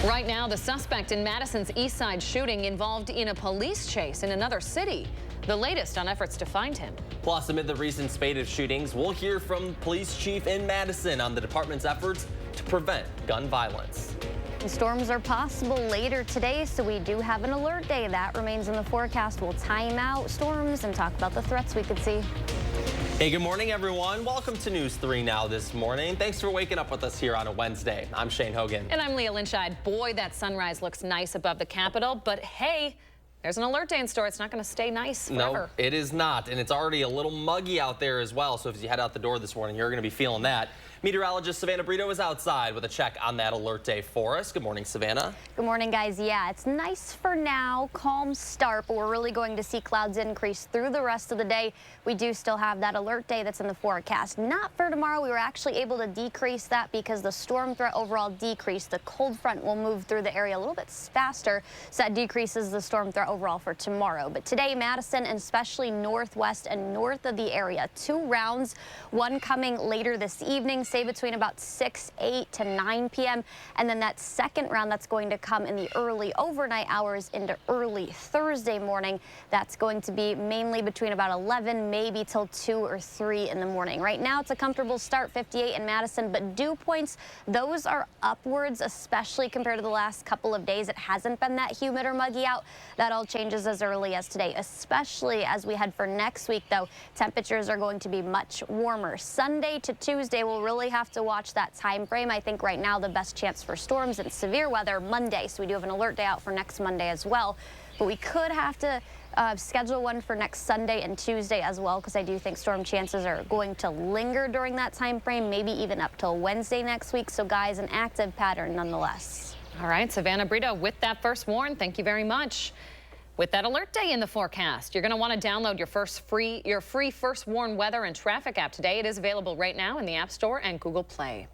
Right now, the suspect in Madison's East Side shooting involved in a police chase in another city. The latest on efforts to find him. Plus, amid the recent spate of shootings, we'll hear from police chief in Madison on the department's efforts to prevent gun violence. Storms are possible later today, so we do have an alert day that remains in the forecast. We'll time out storms and talk about the threats we could see. Hey, good morning, everyone. Welcome to News 3 Now this morning. Thanks for waking up with us here on a Wednesday. I'm Shane Hogan. And I'm Leah Lynchide. Boy, that sunrise looks nice above the Capitol, but hey, there's an alert day in store. It's not going to stay nice forever. No, it is not, and it's already a little muggy out there as well, so as you head out the door this morning, you're going to be feeling that. Meteorologist Savannah Brito is outside with a check on that alert day for us. Good morning, Savannah. Good morning, guys. Yeah, it's nice for now, calm start, but we're really going to see clouds increase through the rest of the day. We do still have that alert day that's in the forecast. Not for tomorrow. We were actually able to decrease that because the storm threat overall decreased. The cold front will move through the area a little bit faster, so that decreases the storm threat overall for tomorrow. But today, Madison, and especially northwest and north of the area, 2 rounds, one coming later this evening, say between about 6, 8 to 9 p.m. And then that second round that's going to come in the early overnight hours into early Thursday morning. That's going to be mainly between about 11, maybe till 2 or 3 in the morning. Right now, it's a comfortable start, 58 in Madison, but dew points, those are upwards, especially compared to the last couple of days. It hasn't been that humid or muggy out. That all changes as early as today, especially as we head for next week, though. Temperatures are going to be much warmer. Sunday to Tuesday, we'll really have to watch that time frame. I think right now the best chance for storms and severe weather Monday, so we do have an alert day out for next Monday as well. But we could have to schedule one for next Sunday and Tuesday as well, because I do think storm chances are going to linger during that time frame, maybe even up till Wednesday next week. So guys, an active pattern nonetheless. All right, Savannah Brito with that first warn. Thank you very much. With that alert day in the forecast, you're going to want to download your free First Warn weather and traffic app today. It is available right now in the App Store and Google Play.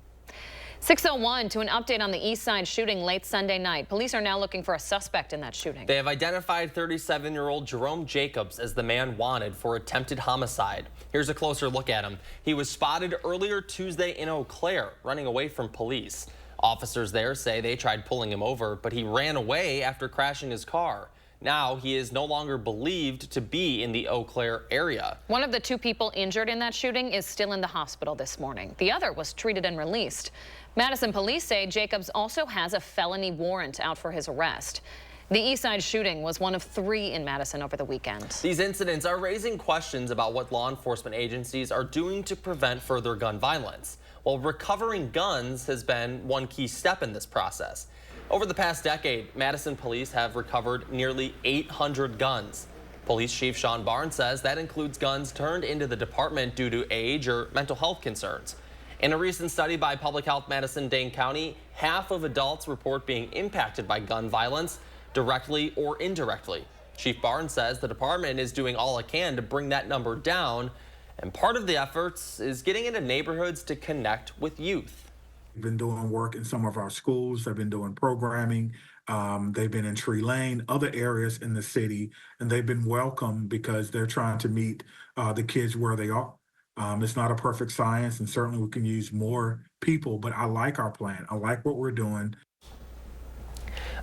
6:01 to an update on the East Side shooting late Sunday night. Police are now looking for a suspect in that shooting. They have identified 37-year-old Jerome Jacobs as the man wanted for attempted homicide. Here's a closer look at him. He was spotted earlier Tuesday in Eau Claire, running away from police. Officers there say they tried pulling him over, but he ran away after crashing his car. Now he is no longer believed to be in the Eau Claire area. One of the 2 people injured in that shooting is still in the hospital this morning. The other was treated and released. Madison police say Jacobs also has a felony warrant out for his arrest. The East Side shooting was one of 3 in Madison over the weekend. These incidents are raising questions about what law enforcement agencies are doing to prevent further gun violence. Well, recovering guns has been one key step in this process. Over the past decade, Madison police have recovered nearly 800 guns. Police Chief Sean Barnes says that includes guns turned into the department due to age or mental health concerns. In a recent study by Public Health Madison-Dane County, half of adults report being impacted by gun violence, directly or indirectly. Chief Barnes says the department is doing all it can to bring that number down, and part of the efforts is getting into neighborhoods to connect with youth. They've been doing work in some of our schools. They've been doing programming. They've been in Tree Lane, other areas in the city, and they've been welcome because they're trying to meet the kids where they are. It's not a perfect science, and certainly we can use more people, but I like our plan. I like what we're doing.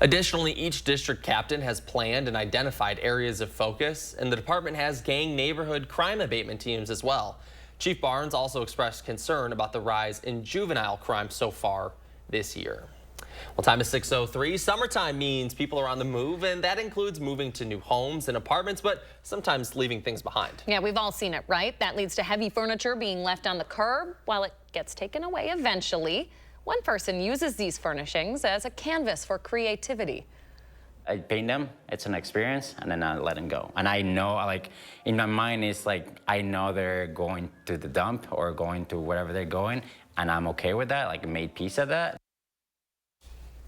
Additionally, each district captain has planned and identified areas of focus, and the department has gang neighborhood crime abatement teams as well. Chief Barnes also expressed concern about the rise in juvenile crime so far this year. Well, time is 6:03. Summertime means people are on the move, and that includes moving to new homes and apartments, but sometimes leaving things behind. Yeah, we've all seen it, right? That leads to heavy furniture being left on the curb while it gets taken away eventually. One person uses these furnishings as a canvas for creativity. I paint them, it's an experience, and then I let them go. And I know, like, in my mind, it's like, I know they're going to the dump or going to wherever they're going, and I'm okay with that, like, made peace of that.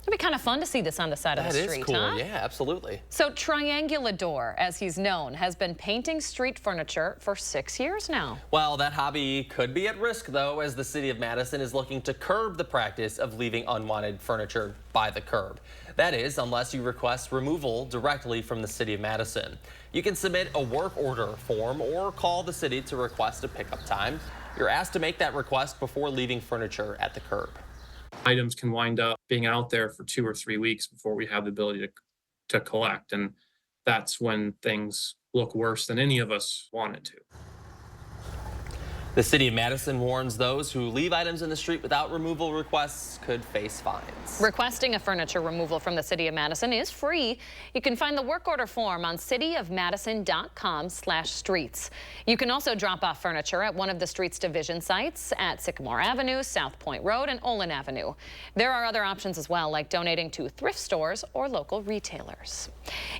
It'd be kind of fun to see this on the side of the street, That is cool, huh? Yeah, absolutely. So Triangulador, as he's known, has been painting street furniture for 6 years now. Well, that hobby could be at risk, though, as the city of Madison is looking to curb the practice of leaving unwanted furniture by the curb. That is, unless you request removal directly from the city of Madison. You can submit a work order form or call the city to request a pickup time. You're asked to make that request before leaving furniture at the curb. Items can wind up being out there for 2 or 3 weeks before we have the ability to collect. And that's when things look worse than any of us want it to. The city of Madison warns those who leave items in the street without removal requests could face fines. Requesting a furniture removal from the city of Madison is free. You can find the work order form on cityofmadison.com/streets. You can also drop off furniture at one of the streets division sites at Sycamore Avenue, South Point Road, and Olin Avenue. There are other options as well, like donating to thrift stores or local retailers.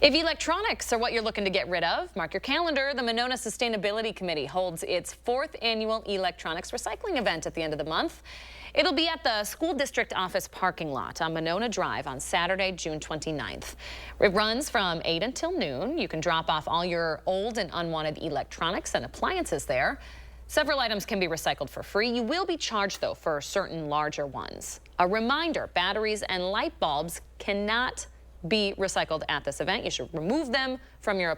If electronics are what you're looking to get rid of, mark your calendar. The Monona Sustainability Committee holds its 4th annual electronics recycling event at the end of the month. It'll be at the school district office parking lot on Monona Drive on Saturday, June 29th. It runs from 8 until noon. You can drop off all your old and unwanted electronics and appliances there. Several items can be recycled for free. You will be charged, though, for certain larger ones. A reminder, batteries and light bulbs cannot be recycled at this event. You should remove them from your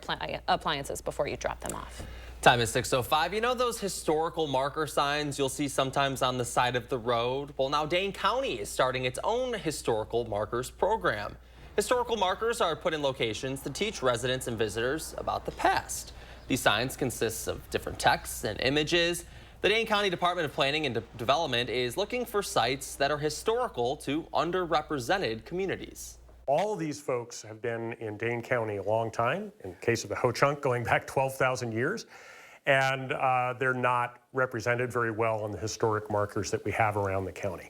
appliances before you drop them off. Time is 6:05. You know those historical marker signs you'll see sometimes on the side of the road? Well, now Dane County is starting its own historical markers program. Historical markers are put in locations to teach residents and visitors about the past. These signs consist of different texts and images. The Dane County Department of Planning and Development is looking for sites that are historical to underrepresented communities. All of these folks have been in Dane County a long time, in the case of the Ho-Chunk going back 12,000 years, and they're not represented very well on the historic markers that we have around the county.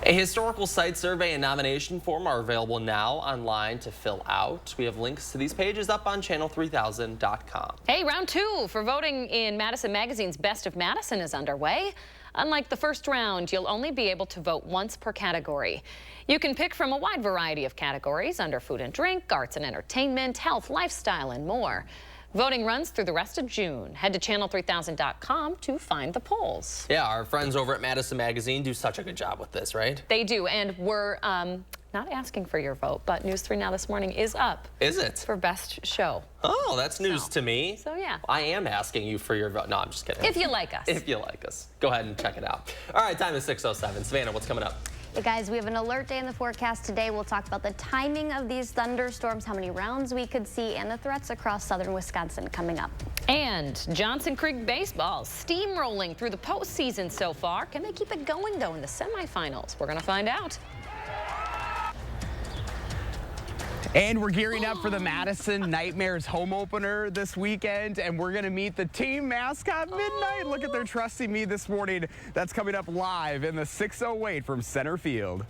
A historical site survey and nomination form are available now online to fill out. We have links to these pages up on channel3000.com. Hey, round 2 for voting in Madison Magazine's Best of Madison is underway. Unlike the first round, you'll only be able to vote once per category. You can pick from a wide variety of categories under food and drink, arts and entertainment, health, lifestyle, and more. Voting runs through the rest of June. Head to channel3000.com to find the polls. Yeah, our friends over at Madison Magazine do such a good job with this, right? They do, and we're not asking for your vote, but News 3 Now this morning is up. Is it? For best show. Oh, that's news to me. So, yeah. I am asking you for your vote. No, I'm just kidding. If you like us. If you like us. Go ahead and check it out. All right, time is 6:07. Savannah, what's coming up? Hey guys, we have an alert day in the forecast today. We'll talk about the timing of these thunderstorms, how many rounds we could see, and the threats across southern Wisconsin coming up. And Johnson Creek baseball steamrolling through the postseason so far. Can they keep it going, though, in the semifinals? We're going to find out. And we're gearing up for the Madison Nightmares home opener this weekend, and we're going to meet the team mascot midnight. Look at their trusting me this morning. That's coming up live in the 6:08 from center field.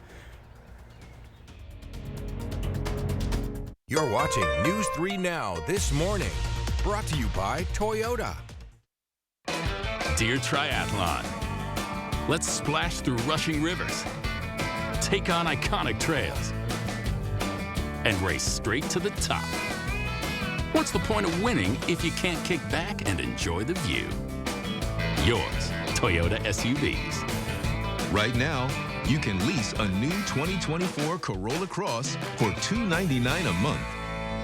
You're watching News 3 Now this morning, brought to you by Toyota. Dear Triathlon, let's splash through rushing rivers, take on iconic trails, and race straight to the top. What's the point of winning if you can't kick back and enjoy the view? Yours, Toyota SUVs. Right now, you can lease a new 2024 Corolla Cross for $299 a month.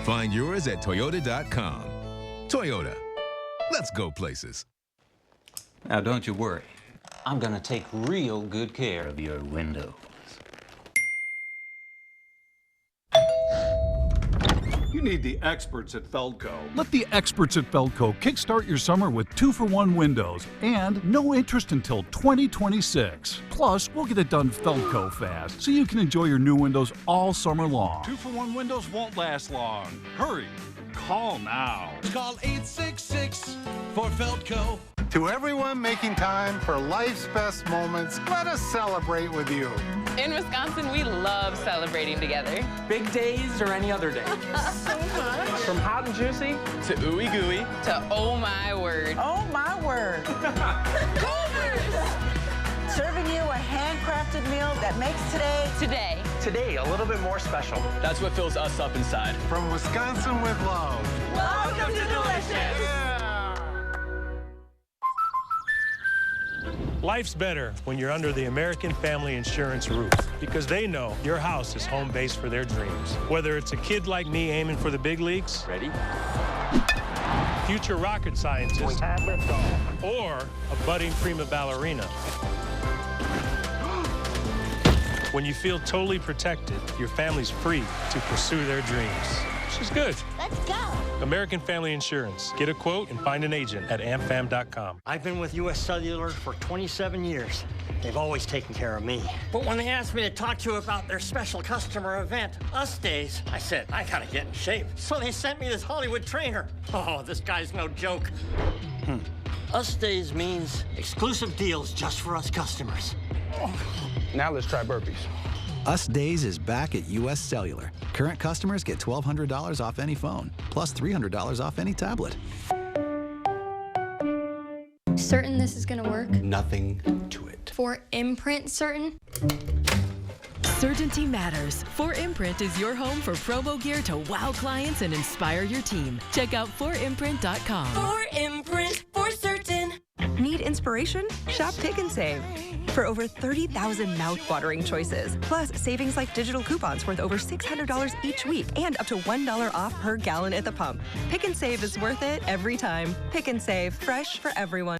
Find yours at Toyota.com. Toyota, let's go places. Now, don't you worry. I'm going to take real good care of your windows. You need the experts at Feldco. Let the experts at Feldco kickstart your summer with 2-for-1 windows and no interest until 2026. Plus, we'll get it done Feldco fast so you can enjoy your new windows all summer long. 2-for-1 windows won't last long. Hurry. Call now. Call 866 for Feldco. To everyone making time for life's best moments, let us celebrate with you. In Wisconsin, we love celebrating together. Big days or any other day. So much. From hot and juicy to ooey gooey to oh my word. Oh my word. Serving you a handcrafted meal that makes today a little bit more special. That's what fills us up inside. From Wisconsin with love. Welcome to Delicious. Yeah. Life's better when you're under the American Family Insurance roof, because they know your house is home base for their dreams. Whether it's a kid like me aiming for the big leagues, ready? Future rocket scientist, or a budding prima ballerina. When you feel totally protected, your family's free to pursue their dreams. Which is good. Let's go. American Family Insurance. Get a quote and find an agent at amfam.com. I've been with U.S. Cellular for 27 years. They've always taken care of me. But when they asked me to talk to you about their special customer event, US Days, I said, I gotta get in shape. So they sent me this Hollywood trainer. Oh, this guy's no joke. US Days means exclusive deals just for us customers. Now let's try burpees. US Days is back at U.S. Cellular. Current customers get $1,200 off any phone, plus $300 off any tablet. Certain this is gonna work? Nothing to it. For Imprint certain? Certainty matters. 4imprint is your home for promo gear to wow clients and inspire your team. Check out 4imprint.com. 4imprint, for certain. Need inspiration? Shop Pick and Save. For over 30,000 mouth-watering choices, plus savings like digital coupons worth over $600 each week and up to $1 off per gallon at the pump. Pick and Save is worth it every time. Pick and Save, fresh for everyone.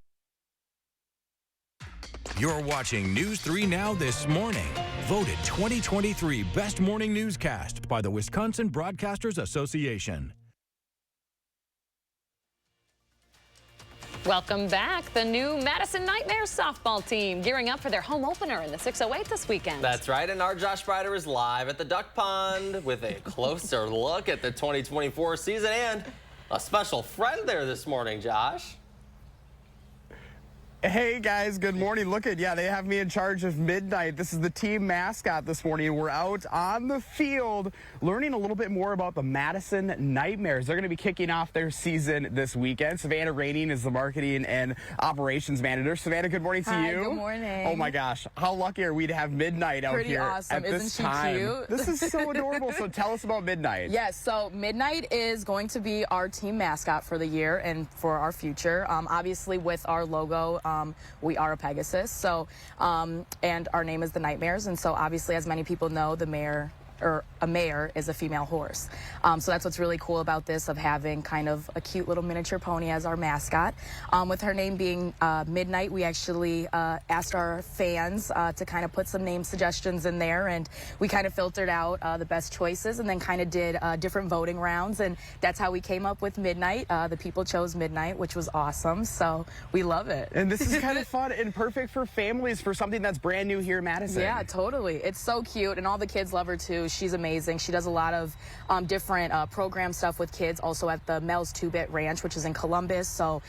You're watching News 3 Now This Morning. Voted 2023 Best Morning Newscast by the Wisconsin Broadcasters Association. Welcome back. The new Madison Nightmares softball team gearing up for their home opener in the 608 this weekend. That's right, and our Josh Breider is live at the Duck Pond with a closer look at the 2024 season and a special friend there this morning, Josh. Hey guys, good morning. Look at, they have me in charge of Midnight. This is the team mascot this morning. We're out on the field learning a little bit more about the Madison Nightmares. They're going to be kicking off their season this weekend. Savannah Rainey is the marketing and operations manager. Savannah, good morning to you. Good morning. Oh my gosh, how lucky are we to have Midnight out Pretty here awesome. at this Isn't time? she cute? This is so adorable. So tell us about Midnight. Yes, so Midnight is going to be our team mascot for the year and for our future. Obviously, with our logo, we are a Pegasus, so and our name is the Nightmares, and so obviously, as many people know, the mayor or a mare is a female horse. So that's what's really cool about this, of having kind of a cute little miniature pony as our mascot. With her name being Midnight, we actually asked our fans to kind of put some name suggestions in there, and we kind of filtered out the best choices and then kind of did different voting rounds, and that's how we came up with Midnight. The people chose Midnight, which was awesome, so we love it. And this is kind of fun and perfect for families, for something that's brand new here in Madison. Yeah, totally. It's so cute, and all the kids love her too. She's amazing. She does a lot of different program stuff with kids, also at the Mel's Two-Bit Ranch, which is in Columbus. So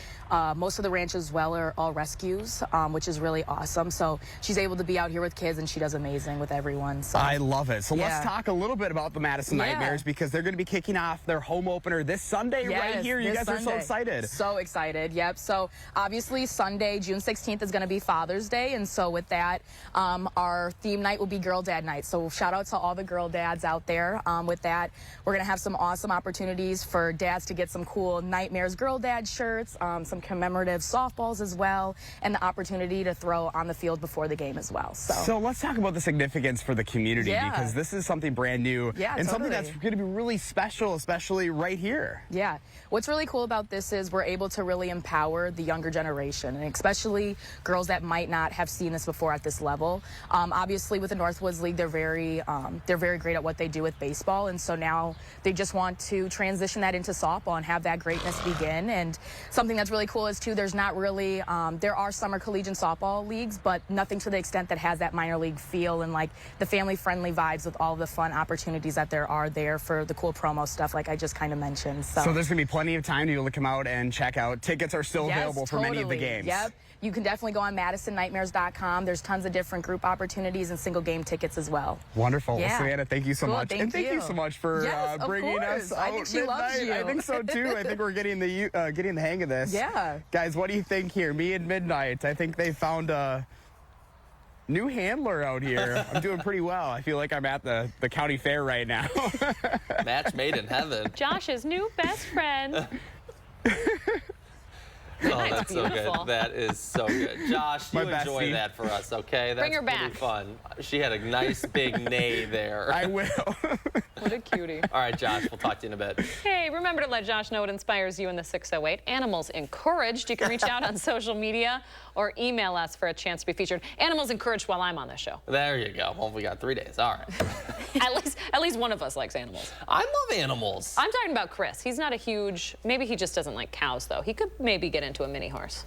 most of the ranch as well are all rescues, which is really awesome. So she's able to be out here with kids, and she does amazing with everyone. So I love it. So let's talk a little bit about the Madison Nightmares, because they're going to be kicking off their home opener this Sunday right here. You guys are so excited. So excited. Yep. So obviously Sunday, June 16th is going to be Father's Day, and so with that, our theme night will be Girl Dad Night. So shout out to all the girl dads out there. With that, we're going to have some awesome opportunities for dads to get some cool Nightmares Girl Dad shirts, some commemorative softballs as well, and the opportunity to throw on the field before the game as well. So let's talk about the significance for the community, because this is something brand new and something that's going to be really special, especially right here. Yeah. What's really cool about this is we're able to really empower the younger generation, and especially girls that might not have seen this before at this level. Obviously, with the Northwoods League, they're very great at what they do with baseball, and so now they just want to transition that into softball and have that greatness begin. And something that's really cool is too, there's not really there are summer collegiate softball leagues, but nothing to the extent that has that minor league feel and like the family friendly vibes with all the fun opportunities that there are there for the cool promo stuff like I just kind of mentioned. So there's gonna be plenty of time to be able to come out and check out. Tickets are still available for many of the games. Yep. You can definitely go on MadisonNightmares.com. There's tons of different group opportunities and single game tickets as well. Wonderful. Well, Savannah, thank you so much. Thank you so much for bringing us out. I think she loves you. I think so too. I think we're getting the hang of this. Yeah. Guys, what do you think here? Me and Midnight. I think they found a new handler out here. I'm doing pretty well. I feel like I'm at the county fair right now. Match made in heaven. Josh's new best friend. Oh, that's so good. That is so good. Josh, you My enjoy bestie. that for us, okay? That's Bring her pretty back. fun. She had a nice big neigh there. I will. What a cutie. All right, Josh, we'll talk to you in a bit. Hey, remember to let Josh know what inspires you in the 608. Animals Encouraged. You can reach out on social media or email us for a chance to be featured. Animals Encouraged while I'm on this show. There you go. Well, we got 3 days. All right. At least one of us likes animals. I love animals. I'm talking about Chris. He's not a huge, maybe he just doesn't like cows, though. He could maybe get into a mini horse.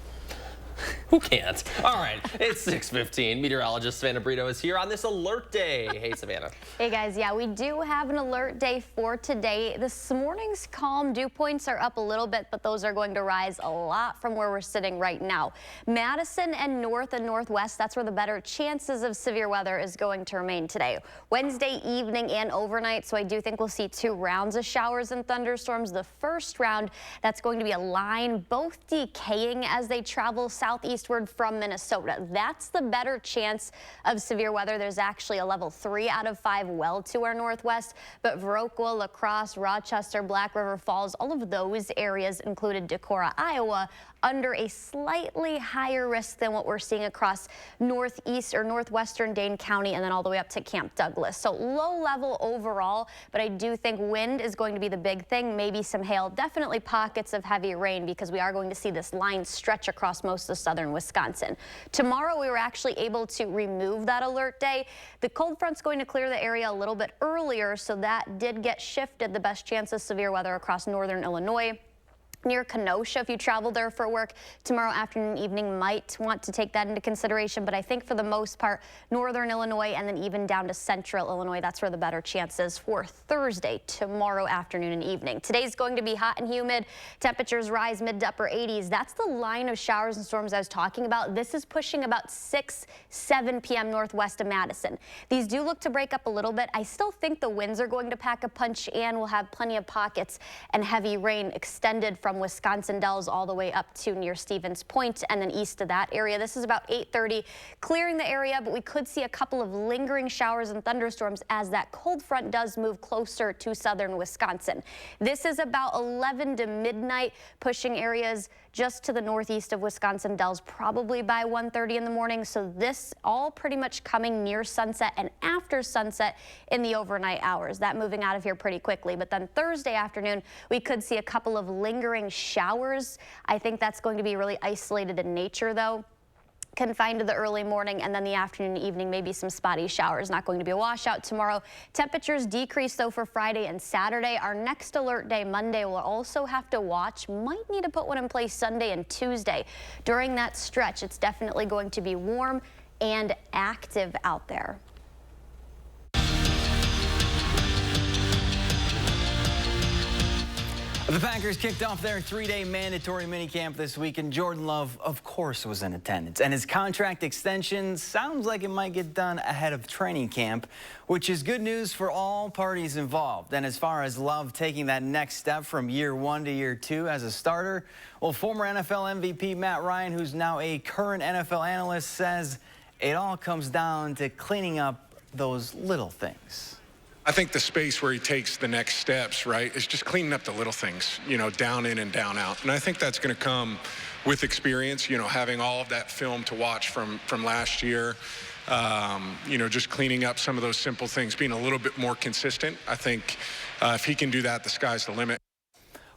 Who can't? All right, it's 6:15. Meteorologist Savannah Brito is here on this alert day. Hey, Savannah. Hey guys, yeah, we do have an alert day for today. This morning's calm dew points are up a little bit, but those are going to rise a lot from where we're sitting right now. Madison and north and northwest, that's where the better chances of severe weather is going to remain today. Wednesday evening and overnight, so I do think we'll see 2 rounds of showers and thunderstorms. The first round, that's going to be a line, both decaying as they travel southeastward from Minnesota. That's the better chance of severe weather. There's actually a level 3 out of 5 well to our northwest, but Viroqua, La Crosse, Rochester, Black River Falls, all of those areas included Decorah, Iowa, under a slightly higher risk than what we're seeing across northeast or northwestern Dane County and then all the way up to Camp Douglas. So low level overall, but I do think wind is going to be the big thing, maybe some hail, definitely pockets of heavy rain because we are going to see this line stretch across most of southern Wisconsin. Tomorrow we were actually able to remove that alert day. The cold front's going to clear the area a little bit earlier, so that did get shifted. The best chance of severe weather across northern Illinois. Near Kenosha, if you travel there for work tomorrow afternoon, evening, might want to take that into consideration. But I think for the most part, northern Illinois and then even down to central Illinois, that's where the better chance is for Thursday, tomorrow afternoon and evening. Today's going to be hot and humid. Temperatures rise mid to upper 80s. That's the line of showers and storms I was talking about. This is pushing about 7 p.m. northwest of Madison. These do look to break up a little bit. I still think the winds are going to pack a punch and we'll have plenty of pockets and heavy rain extended from Wisconsin Dells all the way up to near Stevens Point and then east of that area. This is about 8:30, clearing the area, but we could see a couple of lingering showers and thunderstorms as that cold front does move closer to southern Wisconsin. This is about 11 to midnight, pushing areas just to the northeast of Wisconsin Dells probably by 1:30 in the morning. So this all pretty much coming near sunset and after sunset in the overnight hours. That moving out of here pretty quickly. But then Thursday afternoon, we could see a couple of lingering showers. I think that's going to be really isolated in nature, though. Confined to the early morning and then the afternoon and evening, maybe some spotty showers. Not going to be a washout tomorrow. Temperatures decrease, though, for Friday and Saturday. Our next alert day, Monday, we'll also have to watch. Might need to put one in place Sunday and Tuesday. During that stretch, it's definitely going to be warm and active out there. The Packers kicked off their 3-day mandatory minicamp this week, and Jordan Love, of course, was in attendance. And his contract extension sounds like it might get done ahead of training camp, which is good news for all parties involved. And as far as Love taking that next step from year 1 to year 2 as a starter, well, former NFL MVP Matt Ryan, who's now a current NFL analyst, says it all comes down to cleaning up those little things. I think the space where he takes the next steps, right, is just cleaning up the little things, you know, down in and down out. And I think that's going to come with experience, you know, having all of that film to watch from last year, you know, just cleaning up some of those simple things, being a little bit more consistent. I think if he can do that, the sky's the limit.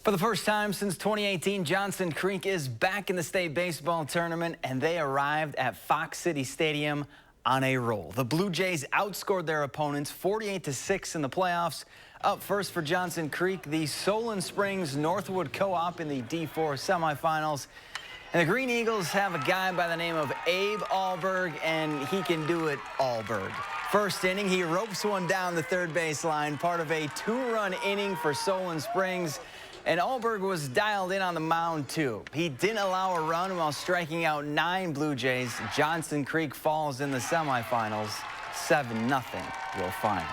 For the first time since 2018, Johnson Creek is back in the state baseball tournament, and they arrived at Fox City Stadium on a roll. The Blue Jays outscored their opponents 48-6 in the playoffs. Up first for Johnson Creek, the Solon Springs Northwood Co-op in the D4 semifinals. And the Green Eagles have a guy by the name of Abe Alberg, and he can do it Alberg. First inning, he ropes one down the third baseline, part of a 2-run inning for Solon Springs. And Alberg was dialed in on the mound, too. He didn't allow a run while striking out 9 Blue Jays. Johnson Creek falls in the semifinals, 7-0 your final.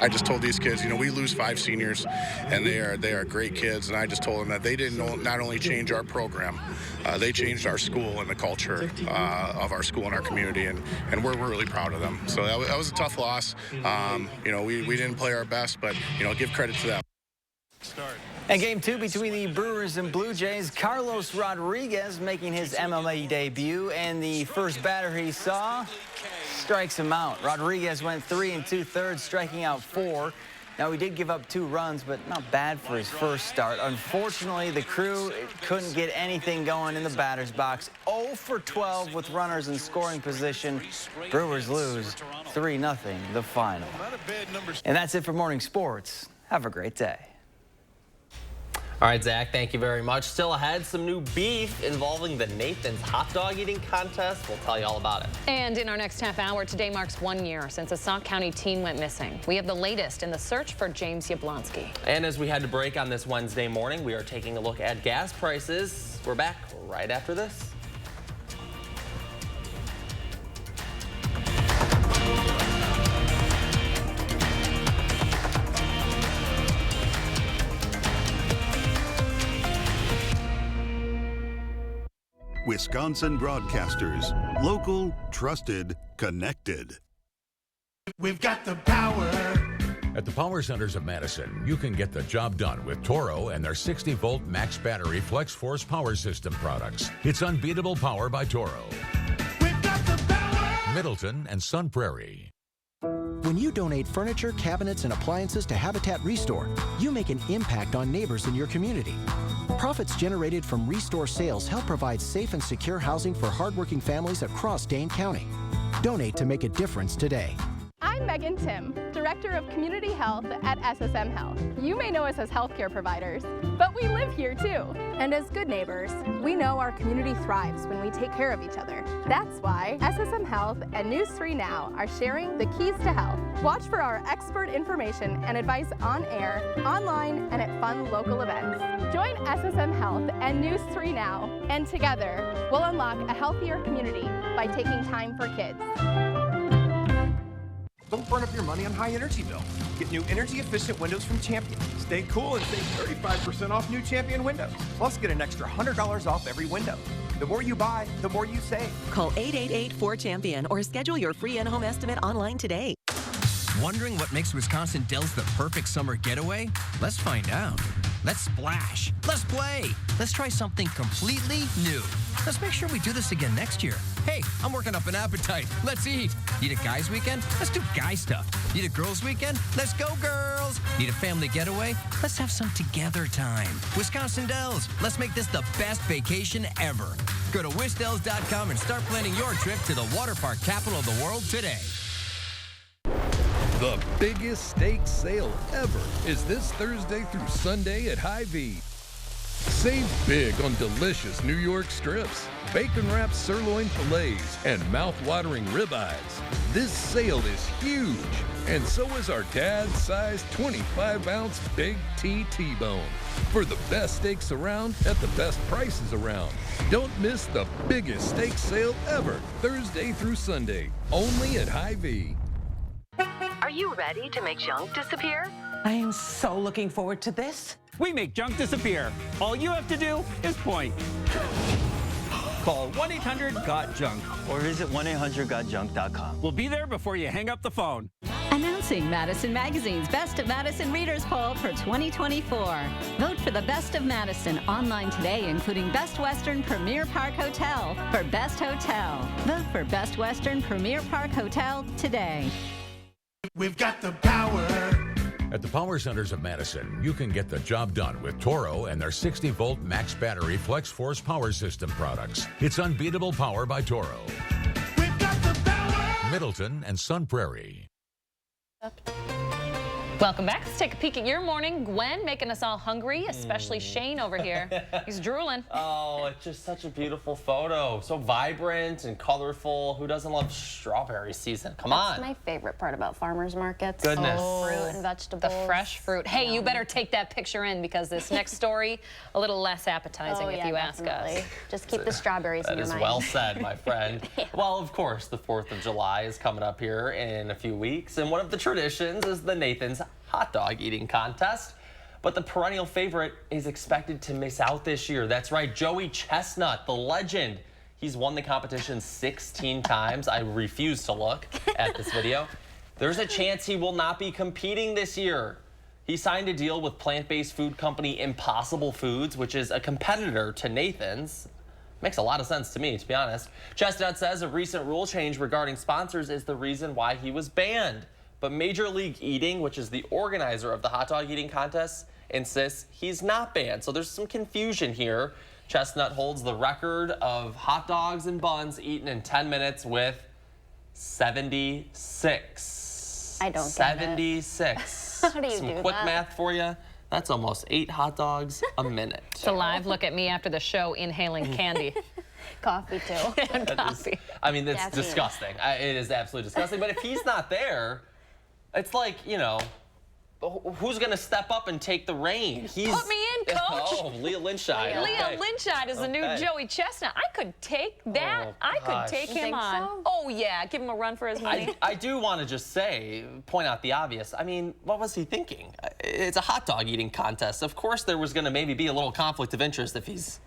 I just told these kids, you know, we lose 5 seniors, and they are great kids. And I just told them that they didn't not only change our program, they changed our school and the culture of our school and our community, and we're really proud of them. So that was a tough loss. You know, we didn't play our best, but, you know, give credit to them. Start. And game 2 between the Brewers and Blue Jays, Carlos Rodriguez making his MLB debut, and the first batter he saw strikes him out. Rodriguez went 3 2/3, striking out 4. Now, he did give up 2 runs, but not bad for his first start. Unfortunately, the crew couldn't get anything going in the batter's box. 0 for 12 with runners in scoring position. Brewers lose 3-0 the final. And that's it for morning sports. Have a great day. All right, Zach, thank you very much. Still ahead, some new beef involving the Nathan's hot dog eating contest. We'll tell you all about it. And in our next half hour, today marks 1 year since a Sauk County teen went missing. We have the latest in the search for James Yablonsky. And as we had to break on this Wednesday morning, we are taking a look at gas prices. We're back right after this. Wisconsin Broadcasters. Local, trusted, connected. We've got the power. At the Power Centers of Madison, you can get the job done with Toro and their 60-volt max battery Flex Force power system products. It's unbeatable power by Toro. We've got the power. Middleton and Sun Prairie. When you donate furniture, cabinets, and appliances to Habitat Restore, you make an impact on neighbors in your community. Profits generated from Restore sales help provide safe and secure housing for hardworking families across Dane County. Donate to make a difference today. I'm Megan Tim, Director of Community Health at SSM Health. You may know us as healthcare providers, but we live here too. And as good neighbors, we know our community thrives when we take care of each other. That's why SSM Health and News 3 Now are sharing the keys to health. Watch for our expert information and advice on air, online, and at fun local events. Join SSM Health and News 3 Now, and together we'll unlock a healthier community by taking time for kids. Don't burn up your money on high energy bills. Get new energy-efficient windows from Champion. Stay cool and save 35% off new Champion windows. Plus, get an extra $100 off every window. The more you buy, the more you save. Call 888-4CHAMPION or schedule your free in-home estimate online today. Wondering what makes Wisconsin Dells the perfect summer getaway? Let's find out. Let's splash. Let's play. Let's try something completely new. Let's make sure we do this again next year. Hey, I'm working up an appetite. Let's eat. Need a guys' weekend? Let's do guy stuff. Need a girls' weekend? Let's go, girls. Need a family getaway? Let's have some together time. Wisconsin Dells. Let's make this the best vacation ever. Go to wisdells.com and start planning your trip to the water park capital of the world today. The biggest steak sale ever is this Thursday through Sunday at Hy-Vee. Save big on delicious New York strips, bacon-wrapped sirloin fillets, and mouth-watering ribeyes. This sale is huge, and so is our dad-sized 25-ounce Big T T-bone. For the best steaks around at the best prices around. Don't miss the biggest steak sale ever, Thursday through Sunday, only at Hy-Vee. Are you ready to make junk disappear? I am so looking forward to this. We make junk disappear. All you have to do is point. Call 1-800-GOT-JUNK or visit 1-800-GOT-JUNK.com. We'll be there before you hang up the phone. Announcing Madison Magazine's Best of Madison Readers Poll for 2024. Vote for the Best of Madison online today, including Best Western Premier Park Hotel for Best Hotel. Vote for Best Western Premier Park Hotel today. We've got the power. At the Power Centers of Madison, you can get the job done with Toro and their 60-volt max battery Flex Force power system products. It's unbeatable power by Toro. We've got the power. Middleton and Sun Prairie. Welcome back. Let's take a peek at your morning. Gwen making us all hungry, especially Shane over here. He's drooling. Oh, it's just such a beautiful photo. So vibrant and colorful. Who doesn't love strawberry season? Come on. That's my favorite part about farmers markets. Goodness. Fruit and vegetables. The fresh fruit. Hey, you better take that picture in because this next story, a little less appetizing if you ask us. Just keep the strawberries in your mind. That is well said, my friend. Well, of course, the 4th of July is coming up here in a few weeks. And one of the traditions is the Nathan's hot dog eating contest, but the perennial favorite is expected to miss out this year. That's right, Joey Chestnut, the legend. He's won the competition 16 times. I refuse to look at this video. There's a chance he will not be competing this year. He signed a deal with plant-based food company Impossible Foods, which is a competitor to Nathan's. Makes a lot of sense to me, to be honest. Chestnut says a recent rule change regarding sponsors is the reason why he was banned. But Major League Eating, which is the organizer of the hot dog eating contest, insists he's not banned. So there's some confusion here. Chestnut holds the record of hot dogs and buns eaten in 10 minutes with 76. I don't get it. 76. How do you some do quick that? math for you. That's almost 8 hot dogs a minute. It's a live look at me after the show inhaling candy. Coffee, too. And coffee. I mean, it's Caffeine. disgusting. It is absolutely disgusting. But if he's not there, it's like, you know, who's going to step up and take the reign? Put me in, coach. Oh, Leah Lynchide. Leah Lynchide is the new Joey Chestnut. I could take that. Oh, I could gosh. take You him think on. so? Oh, yeah. Give him a run for his money. I do want to just point out the obvious. I mean, what was he thinking? It's a hot dog eating contest. Of course, there was going to maybe be a little conflict of interest if he's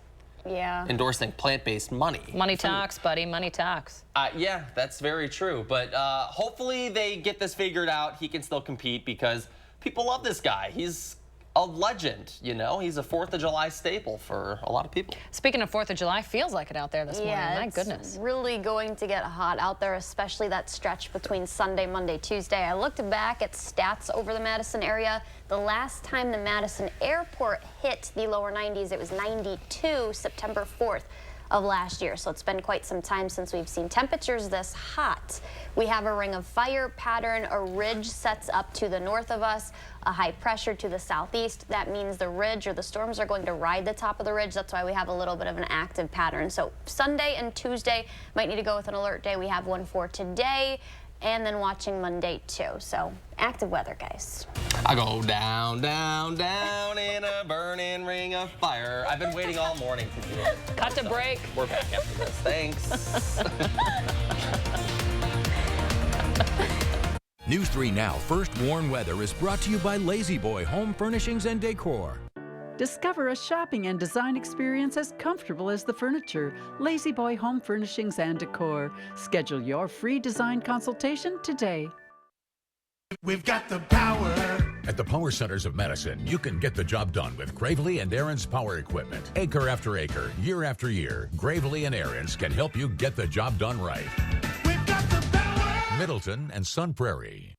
endorsing plant-based money. Money talks, buddy. Money talks. Yeah, that's very true. But hopefully they get this figured out. He can still compete because people love this guy. He's a legend, you know? He's a 4th of July staple for a lot of people. Speaking of 4th of July, feels like it out there this morning. My goodness. It's really going to get hot out there, especially that stretch between Sunday, Monday, Tuesday. I looked back at stats over the Madison area. The last time the Madison airport hit the lower 90s, it was 92, September 4th of last year. So it's been quite some time since we've seen temperatures this hot. We have a ring of fire pattern. A ridge sets up to the north of us, a high pressure to the southeast. That means the ridge or the storms are going to ride the top of the ridge. That's why we have a little bit of an active pattern. So Sunday and Tuesday might need to go with an alert day. We have one for today and then watching Monday too. So active weather, guys. I go down, down, down in a burning ring of fire. I've been waiting all morning to do it. Cut to break. We're back after this. Thanks. News 3 Now First Warn Weather is brought to you by Lazy Boy Home Furnishings and Decor. Discover a shopping and design experience as comfortable as the furniture. Lazy Boy Home Furnishings and Decor. Schedule your free design consultation today. We've got the power. At the Power Centers of Madison, you can get the job done with Gravely and Aaron's power equipment. Acre after acre, year after year, Gravely and Aaron's can help you get the job done right. We've got the power. Middleton and Sun Prairie.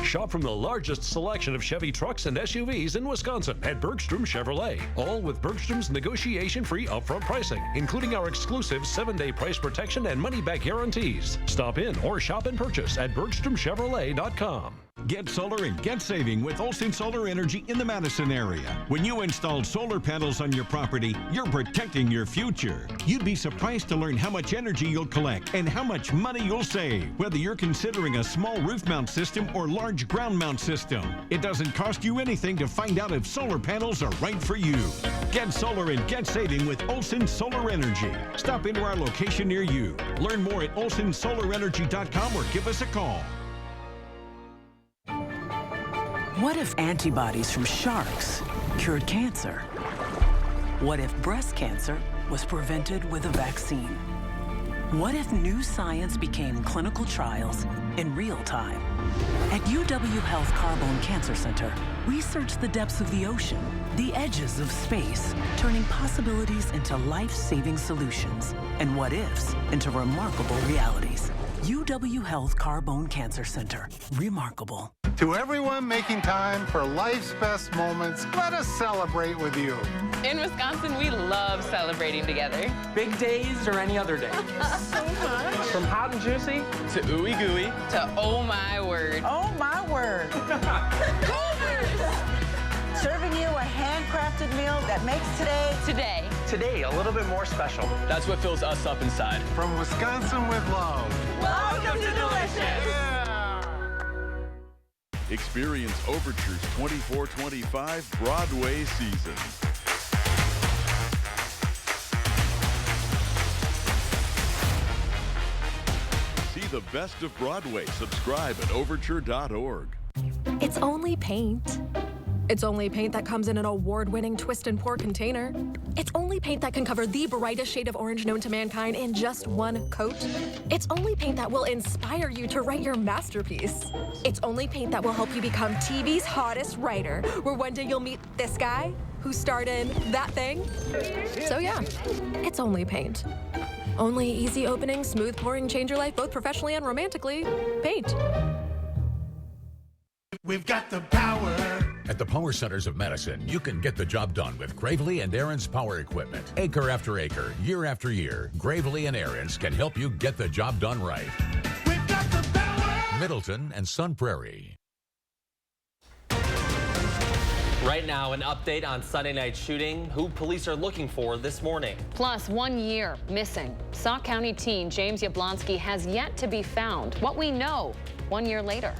Shop from the largest selection of Chevy trucks and SUVs in Wisconsin at Bergstrom Chevrolet. All with Bergstrom's negotiation-free upfront pricing, including our exclusive 7-day price protection and money-back guarantees. Stop in or shop and purchase at BergstromChevrolet.com. Get solar and get saving with Olsen Solar Energy in the Madison area. When you install solar panels on your property, you're protecting your future. You'd be surprised to learn how much energy you'll collect and how much money you'll save, whether you're considering a small roof mount system or large ground mount system. It doesn't cost you anything to find out if solar panels are right for you. Get solar and get saving with Olsen Solar Energy. Stop into our location near you. Learn more at olsensolarenergy.com or give us a call. What if antibodies from sharks cured cancer? What if breast cancer was prevented with a vaccine? What if new science became clinical trials in real time? At UW Health Carbone Cancer Center, we search the depths of the ocean, the edges of space, turning possibilities into life-saving solutions and what-ifs into remarkable realities. UW Health Carbone Cancer Center. Remarkable. To everyone making time for life's best moments, let us celebrate with you. In Wisconsin, we love celebrating together. Big days or any other day. So much. From hot and juicy to ooey gooey to oh my word. Oh my word. Serving you a handcrafted meal that makes today a little bit more special. That's what fills us up inside. From Wisconsin with love. Welcome to Delicious. Yeah. Experience Overture's 24-25 Broadway season. See the best of Broadway. Subscribe at overture.org. It's only paint. It's only paint that comes in an award-winning twist and pour container. It's only paint that can cover the brightest shade of orange known to mankind in just one coat. It's only paint that will inspire you to write your masterpiece. It's only paint that will help you become TV's hottest writer, where one day you'll meet this guy who starred in that thing. So yeah, it's only paint. Only easy opening, smooth pouring, change your life both professionally and romantically. Paint. We've got the power. At the Power Centers of Madison, you can get the job done with Gravely and Aaron's power equipment. Acre after acre, year after year, Gravely and Aaron's can help you get the job done right. We've got the power. Middleton and Sun Prairie. Right now, an update on Sunday night shooting, who police are looking for this morning. Plus, 1 year missing. Sauk County teen James Yablonsky has yet to be found. What we know 1 year later.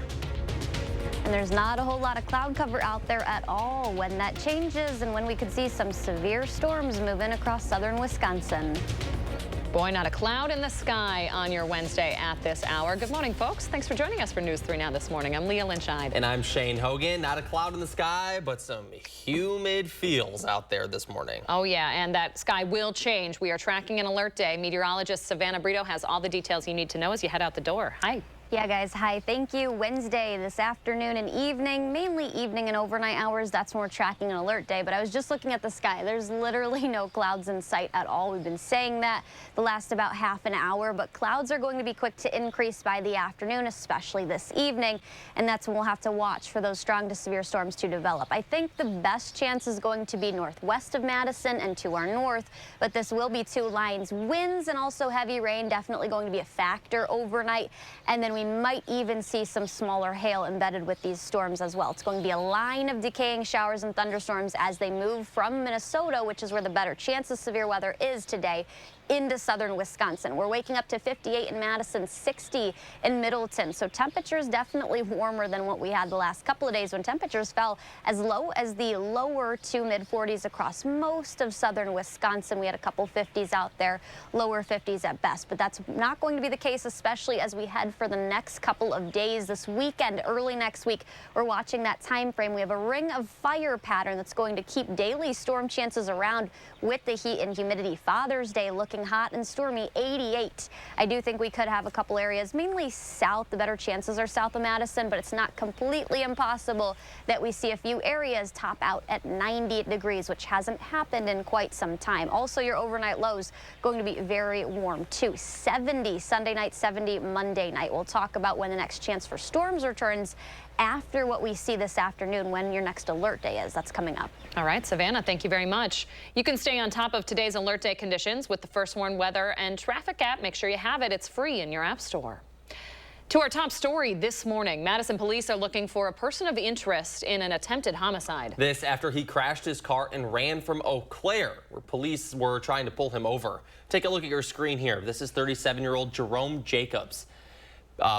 And there's not a whole lot of cloud cover out there at all. When that changes and when we could see some severe storms move in across southern Wisconsin. Boy, not a cloud in the sky on your Wednesday at this hour. Good morning, folks. Thanks for joining us for News 3 Now this morning. I'm Leah Lynchide. And I'm Shane Hogan. Not a cloud in the sky, but some humid feels out there this morning. Oh, yeah, and that sky will change. We are tracking an alert day. Meteorologist Savannah Brito has all the details you need to know as you head out the door. Hi. Yeah, guys, hi, thank you. Wednesday this afternoon and evening, mainly evening and overnight hours, that's when we're tracking an alert day. But I was just looking at the sky. There's literally no clouds in sight at all. We've been saying that the last about half an hour, but clouds are going to be quick to increase by the afternoon, especially this evening. And that's when we'll have to watch for those strong to severe storms to develop. I think the best chance is going to be northwest of Madison and to our north, but this will be two lines. Winds and also heavy rain definitely going to be a factor overnight. And then we might even see some smaller hail embedded with these storms as well. It's going to be a line of decaying showers and thunderstorms as they move from Minnesota, which is where the better chance of severe weather is today, into southern Wisconsin. We're waking up to 58 in Madison, 60 in Middleton. So temperatures definitely warmer than what we had the last couple of days when temperatures fell as low as the lower to mid 40s across most of southern Wisconsin. We had a couple 50s out there, lower 50s at best. But that's not going to be the case, especially as we head for the next couple of days. This weekend, early next week, we're watching that time frame. We have a ring of fire pattern that's going to keep daily storm chances around with the heat and humidity. Father's Day looking hot and stormy, 88. I do think we could have a couple areas, mainly south. The better chances are south of Madison, but it's not completely impossible that we see a few areas top out at 90 degrees, which hasn't happened in quite some time. Also, your overnight lows going to be very warm too. 70 Sunday night, 70 Monday night. We'll talk about when the next chance for storms returns after what we see this afternoon, when your next alert day is. That's coming up. All right, Savannah, thank you very much. You can stay on top of today's alert day conditions with the First Warn Weather and Traffic app. Make sure you have it. It's free in your app store. To our top story this morning, Madison police are looking for a person of interest in an attempted homicide. This after he crashed his car and ran from Eau Claire, where police were trying to pull him over. Take a look at your screen here. This is 37-year-old Jerome Jacobs.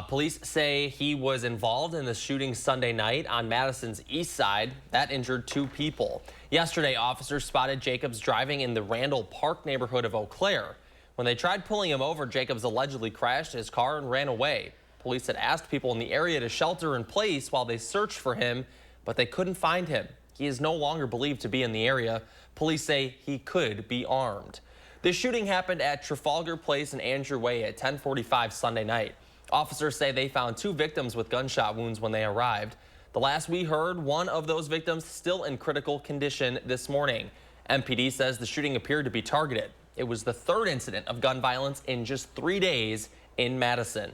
Police say he was involved in the shooting Sunday night on Madison's east side. That injured 2 people. Yesterday, officers spotted Jacobs driving in the Randall Park neighborhood of Eau Claire. When they tried pulling him over, Jacobs allegedly crashed his car and ran away. Police had asked people in the area to shelter in place while they searched for him, but they couldn't find him. He is no longer believed to be in the area. Police say he could be armed. The shooting happened at Trafalgar Place and Andrew Way at 10:45 Sunday night. Officers say they found 2 victims with gunshot wounds when they arrived. The last we heard, one of those victims still in critical condition this morning. MPD says the shooting appeared to be targeted. It was the 3rd incident of gun violence in just 3 days in Madison.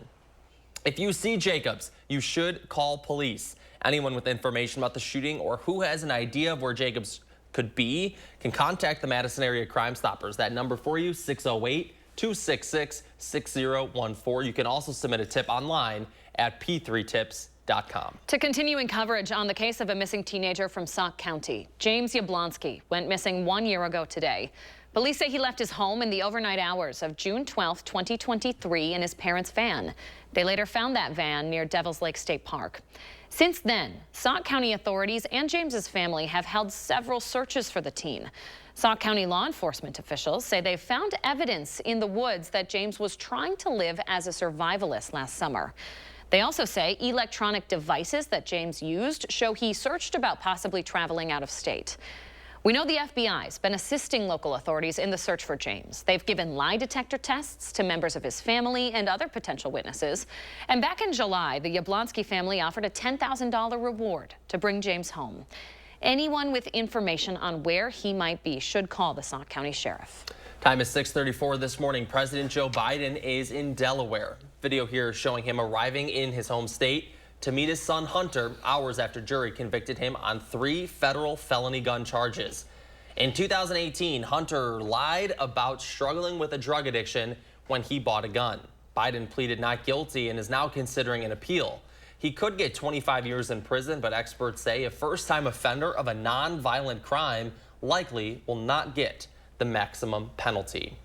If you see Jacobs, you should call police. Anyone with information about the shooting or who has an idea of where Jacobs could be can contact the Madison Area Crime Stoppers. That number for you, 608-266-6014. You can also submit a tip online at p3tips.com. To continuing coverage on the case of a missing teenager from Sauk County, James Yablonsky went missing 1 year ago today. Police say he left his home in the overnight hours of June 12, 2023 in his parents' van. They later found that van near Devil's Lake State Park. Since then, Sauk County authorities and James's family have held several searches for the teen. Sauk County law enforcement officials say they found evidence in the woods that James was trying to live as a survivalist last summer. They also say electronic devices that James used show he searched about possibly traveling out of state. We know the FBI's been assisting local authorities in the search for James. They've given lie detector tests to members of his family and other potential witnesses. And back in July, the Yablonsky family offered a $10,000 reward to bring James home. Anyone with information on where he might be should call the Sauk County Sheriff. Time is 6:34 this morning. President Joe Biden is in Delaware. Video here showing him arriving in his home state to meet his son Hunter hours after jury convicted him on 3 federal felony gun charges. In 2018, Hunter lied about struggling with a drug addiction when he bought a gun. Biden pleaded not guilty and is now considering an appeal. He could get 25 years in prison, but experts say a first-time offender of a non-violent crime likely will not get the maximum penalty.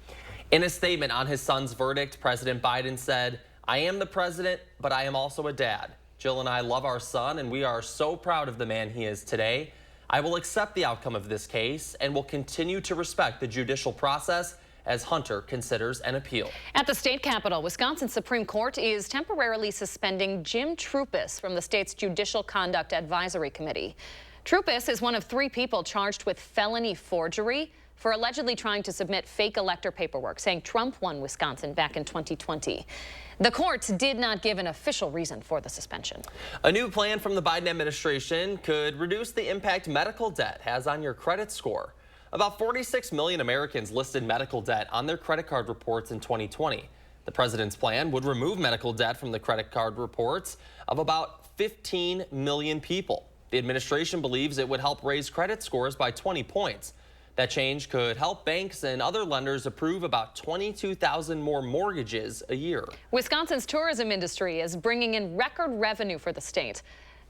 In a statement on his son's verdict, President Biden said, "I am the president, but I am also a dad. Jill and I love our son, and we are so proud of the man he is today. I will accept the outcome of this case and will continue to respect the judicial process as Hunter considers an appeal." At the state capitol, Wisconsin Supreme Court is temporarily suspending Jim Troupis from the state's Judicial Conduct Advisory Committee. Troupis is one of 3 people charged with felony forgery for allegedly trying to submit fake elector paperwork saying Trump won Wisconsin back in 2020. The courts did not give an official reason for the suspension. A new plan from the Biden administration could reduce the impact medical debt has on your credit score. About 46 million Americans listed medical debt on their credit card reports in 2020. The president's plan would remove medical debt from the credit card reports of about 15 million people. The administration believes it would help raise credit scores by 20 points. That change could help banks and other lenders approve about 22,000 more mortgages a year. Wisconsin's tourism industry is bringing in record revenue for the state.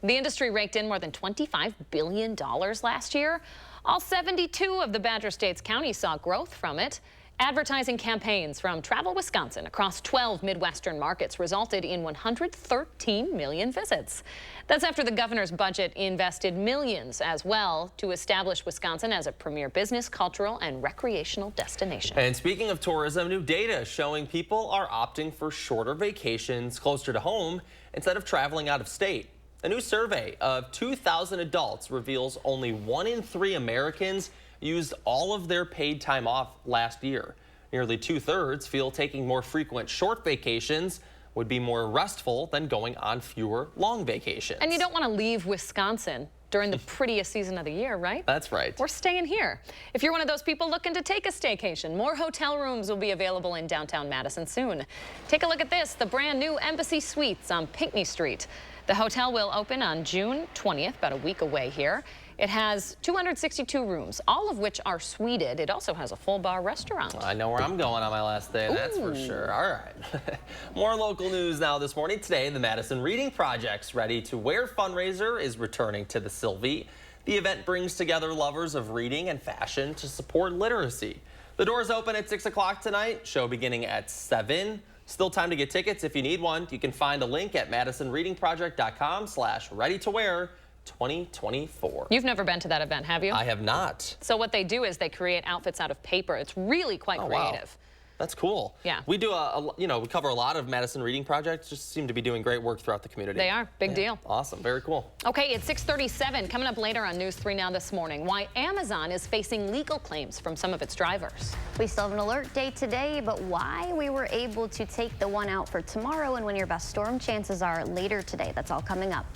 The industry raked in more than $25 billion last year. All 72 of the Badger State's counties saw growth from it. Advertising campaigns from Travel Wisconsin across 12 Midwestern markets resulted in 113 million visits. That's after the governor's budget invested millions as well to establish Wisconsin as a premier business, cultural, and recreational destination. And speaking of tourism, new data showing people are opting for shorter vacations closer to home instead of traveling out of state. A new survey of 2,000 adults reveals only 1 in 3 Americans used all of their paid time off last year. Nearly 2/3 feel taking more frequent short vacations would be more restful than going on fewer long vacations. And you don't want to leave Wisconsin during the prettiest season of the year, right? That's right. We're staying here. If you're one of those people looking to take a staycation, more hotel rooms will be available in downtown Madison soon. Take a look at this, the brand new Embassy Suites on Pinckney Street. The hotel will open on June 20th, about a week away here. It has 262 rooms, all of which are suited. It also has a full bar restaurant. I know where I'm going on my last day, that's for sure. All right. More local news now this morning. Today, the Madison Reading Project's Ready to Wear fundraiser is returning to the Sylvie. The event brings together lovers of reading and fashion to support literacy. The doors open at 6 o'clock tonight, show beginning at 7. Still time to get tickets if you need one. You can find a link at madisonreadingproject.com/ready-to-wear 2024. You've never been to that event, have you? I have not. So what they do is they create outfits out of paper. It's really quite creative. Wow. That's cool. Yeah. We do we cover a lot of Madison Reading Projects. Just seem to be doing great work throughout the community. They are. Big deal. Awesome. Very cool. Okay, it's 6:37. Coming up later on News 3 Now this morning, why Amazon is facing legal claims from some of its drivers. We still have an alert day today, but why we were able to take the one out for tomorrow and when your best storm chances are later today. That's all coming up.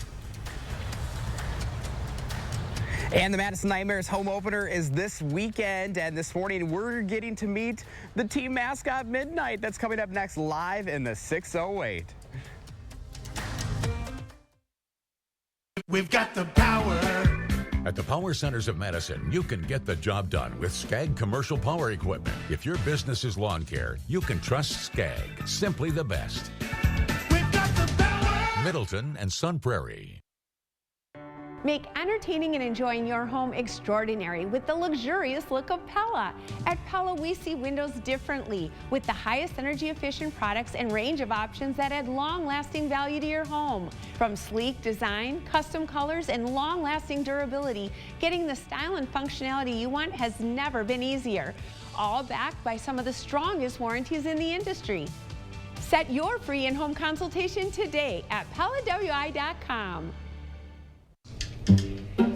And the Madison Nightmares home opener is this weekend, and this morning we're getting to meet the team mascot Midnight. That's coming up next live in the 608. We've got the power. At the Power Centers of Madison, you can get the job done with Skag Commercial Power Equipment. If your business is lawn care, you can trust Skag. Simply the best. We've got the power. Middleton and Sun Prairie. Make entertaining and enjoying your home extraordinary with the luxurious look of Pella. At Pella, we see windows differently with the highest energy efficient products and range of options that add long-lasting value to your home. From sleek design, custom colors, and long-lasting durability, getting the style and functionality you want has never been easier. All backed by some of the strongest warranties in the industry. Set your free in-home consultation today at PellaWI.com.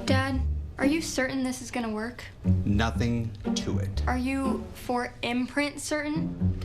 Dad, are you certain this is gonna work? Nothing to it. Are you for imprint certain?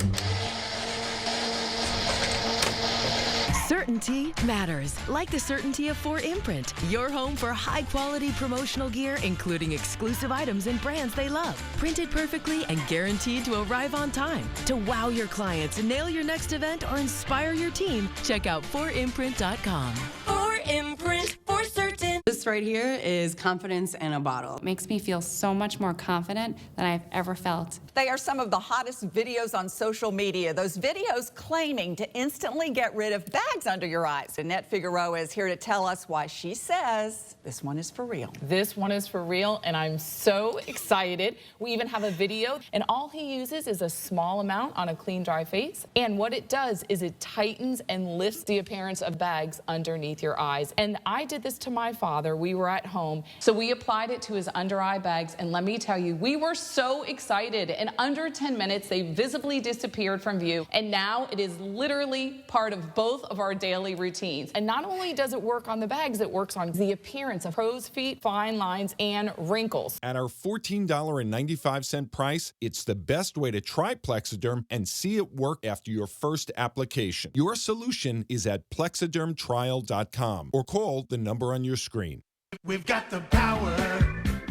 Certainty matters, like the certainty of 4imprint, your home for high-quality promotional gear, including exclusive items and brands they love. Printed perfectly and guaranteed to arrive on time. To wow your clients, nail your next event, or inspire your team, check out 4imprint.com. 4imprint, for certain. This right here is confidence in a bottle. It makes me feel so much more confident than I've ever felt. They are some of the hottest videos on social media. Those videos claiming to instantly get rid of bags under your eyes. Annette Figueroa is here to tell us why she says this one is for real. This one is for real, and I'm so excited. We even have a video, and all he uses is a small amount on a clean, dry face. And what it does is it tightens and lifts the appearance of bags underneath your eyes. And I did this to my father. We were at home, so we applied it to his under eye bags, and let me tell you, we were so excited. In under 10 minutes, they visibly disappeared from view, and now it is literally part of both of our daily routines. And not only does it work on the bags, it works on the appearance of crow's feet, fine lines, and wrinkles. At our $14.95 price, it's the best way to try Plexiderm and see it work after your first application. Your solution is at plexidermtrial.com or call the number on your screen. We've got the power.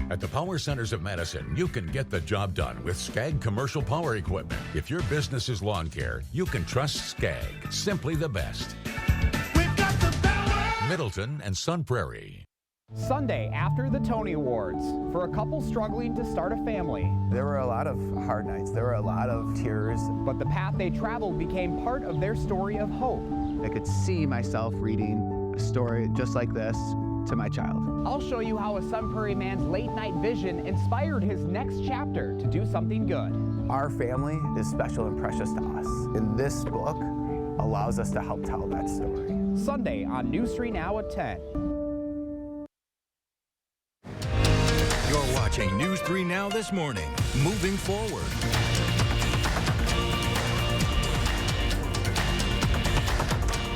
At the Power Centers of Madison, you can get the job done with Skag Commercial Power Equipment. If your business is lawn care, you can trust Skag. Simply the best. We've got the power. Middleton and Sun Prairie. Sunday after the Tony Awards, for a couple struggling to start a family. There were a lot of hard nights. There were a lot of tears. But the path they traveled became part of their story of hope. I could see myself reading a story just like this to my child. I'll show you how a Sun Prairie man's late-night vision inspired his next chapter to do something good. Our family is special and precious to us, and this book allows us to help tell that story. Sunday on News 3 Now at 10. You're watching News 3 Now this morning. Moving forward.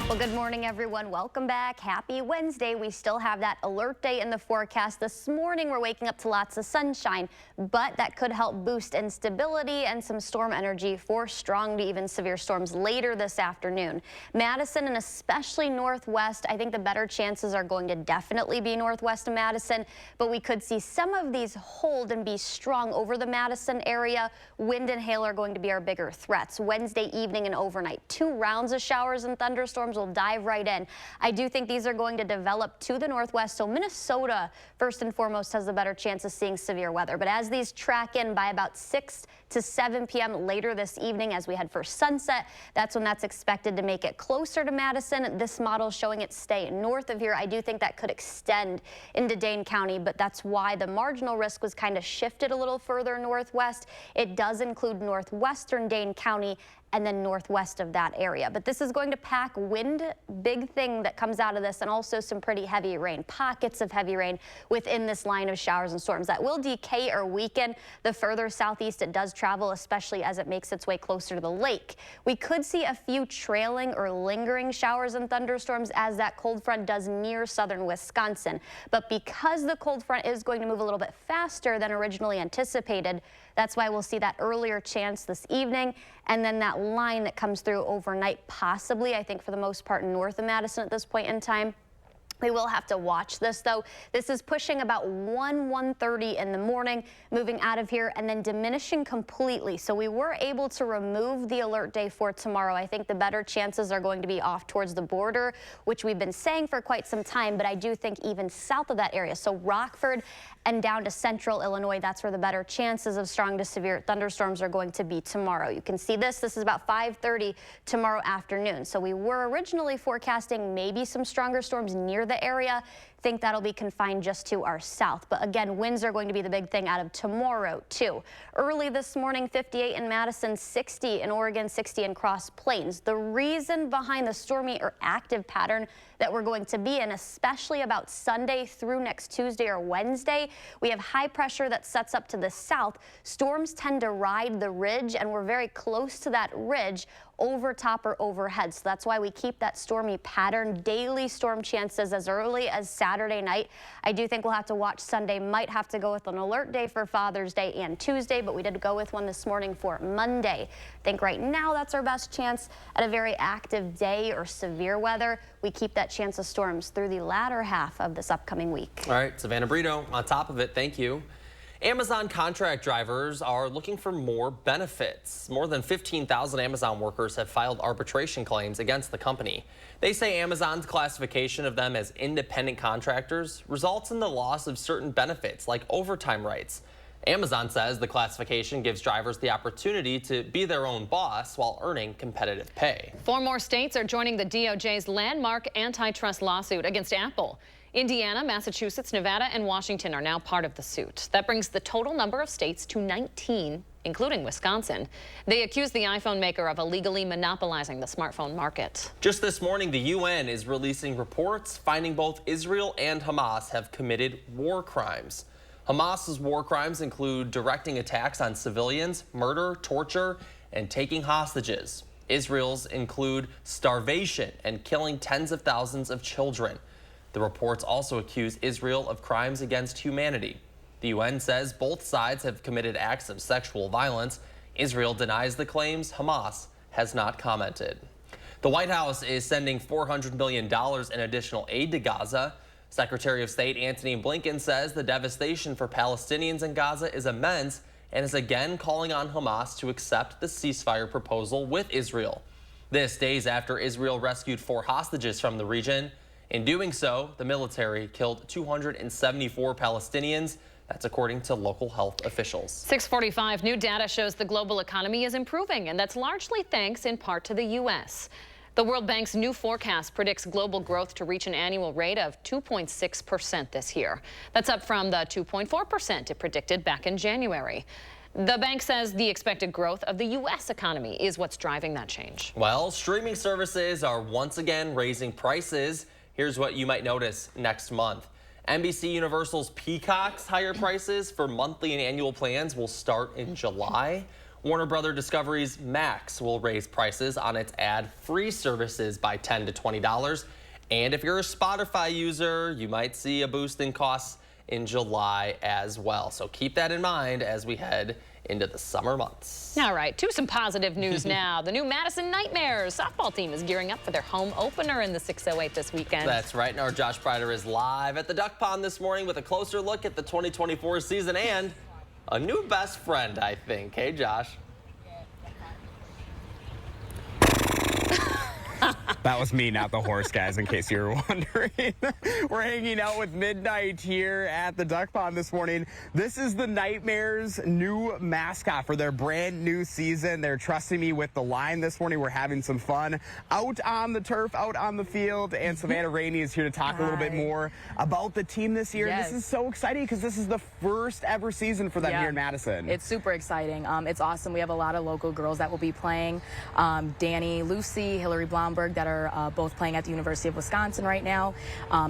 Well, good morning, everyone. Welcome back. Happy Wednesday. We still have that alert day in the forecast. This morning, we're waking up to lots of sunshine, but that could help boost instability and some storm energy for strong to even severe storms later this afternoon. Madison and especially northwest, I think the better chances are going to definitely be northwest of Madison, but we could see some of these hold and be strong over the Madison area. Wind and hail are going to be our bigger threats. Wednesday evening and overnight, 2 rounds of showers and thunderstorms will dive right in. I do think these are going to develop to the northwest, so Minnesota, first and foremost, has a better chance of seeing severe weather. But as these track in by about 6 to 7 p.m. later this evening as we head for sunset, that's when that's expected to make it closer to Madison. This model showing it stay north of here. I do think that could extend into Dane County, but that's why the marginal risk was kind of shifted a little further northwest. It does include northwestern Dane County and then northwest of that area. But this is going to pack wind, big thing that comes out of this, and also some pretty heavy rain, pockets of heavy rain within this line of showers and storms that will decay or weaken the further southeast it does travel, especially as it makes its way closer to the lake. We could see a few trailing or lingering showers and thunderstorms as that cold front does near southern Wisconsin. But because the cold front is going to move a little bit faster than originally anticipated, that's why we'll see that earlier chance this evening, and then that line that comes through overnight, possibly, I think for the most part, north of Madison at this point in time. We will have to watch this, though. This is pushing about 1:30 in the morning, moving out of here and then diminishing completely. So we were able to remove the alert day for tomorrow. I think the better chances are going to be off towards the border, which we've been saying for quite some time, but I do think even south of that area. So Rockford and down to central Illinois, that's where the better chances of strong to severe thunderstorms are going to be tomorrow. You can see this. This is about 5:30 tomorrow afternoon. So we were originally forecasting maybe some stronger storms near the area. think that'll be confined just to our south. But again, winds are going to be the big thing out of tomorrow, too. Early this morning, 58 in Madison, 60 in Oregon, 60 in Cross Plains. The reason behind the stormy or active pattern that we're going to be in, especially about Sunday through next Tuesday or Wednesday, we have high pressure that sets up to the south. Storms tend to ride the ridge, and we're very close to that ridge over top or overhead. So that's why we keep that stormy pattern. Daily storm chances as early as Saturday night. I do think we'll have to watch Sunday. Might have to go with an alert day for Father's Day and Tuesday, but we did go with one this morning for Monday. I think right now that's our best chance at a very active day or severe weather. We keep that chance of storms through the latter half of this upcoming week. All right, Savannah Brito on top of it. Thank you. Amazon contract drivers are looking for more benefits. More than 15,000 Amazon workers have filed arbitration claims against the company. They say Amazon's classification of them as independent contractors results in the loss of certain benefits like overtime rights. Amazon says the classification gives drivers the opportunity to be their own boss while earning competitive pay. 4 more states are joining the DOJ's landmark antitrust lawsuit against Apple. Indiana, Massachusetts, Nevada, and Washington are now part of the suit. That brings the total number of states to 19, including Wisconsin. They accuse the iPhone maker of illegally monopolizing the smartphone market. Just this morning, the UN is releasing reports finding both Israel and Hamas have committed war crimes. Hamas's war crimes include directing attacks on civilians, murder, torture, and taking hostages. Israel's include starvation and killing tens of thousands of children. The reports also accuse Israel of crimes against humanity. The UN says both sides have committed acts of sexual violence. Israel denies the claims. Hamas has not commented. The White House is sending $400 million in additional aid to Gaza. Secretary of State Antony Blinken says the devastation for Palestinians in Gaza is immense and is again calling on Hamas to accept the ceasefire proposal with Israel. This days after Israel rescued 4 hostages from the region. In doing so, the military killed 274 Palestinians. That's according to local health officials. 6:45, new data shows the global economy is improving, and that's largely thanks in part to the U.S. The World Bank's new forecast predicts global growth to reach an annual rate of 2.6% this year. That's up from the 2.4% it predicted back in January. The bank says the expected growth of the U.S. economy is what's driving that change. Well, streaming services are once again raising prices. Here's what you might notice next month. NBC Universal's Peacock's higher prices for monthly and annual plans will start in July. Warner Bros. Discovery's Max will raise prices on its ad-free services by $10 to $20. And if you're a Spotify user, you might see a boost in costs in July as well. So keep that in mind as we head into the summer months. All right, to some positive news now. The new Madison Nightmares softball team is gearing up for their home opener in the 608 this weekend. That's right. And our Josh Prider is live at the Duck Pond this morning with a closer look at the 2024 season and a new best friend, I think. Hey, Josh. That was me, not the horse, guys, in case you were wondering. We're hanging out with Midnight here at the Duck Pond this morning. This is the Nightmares' new mascot for their brand new season. They're trusting me with the line this morning. We're having some fun out on the turf, out on the field, and Savannah Rainey is here to talk a little bit more about the team this year. Yes. This is so exciting because this is the first ever season for them here in Madison. It's super exciting. It's awesome. We have a lot of local girls that will be playing. Danny, Lucy, Hillary Blomberg that are both playing at the University of Wisconsin right now.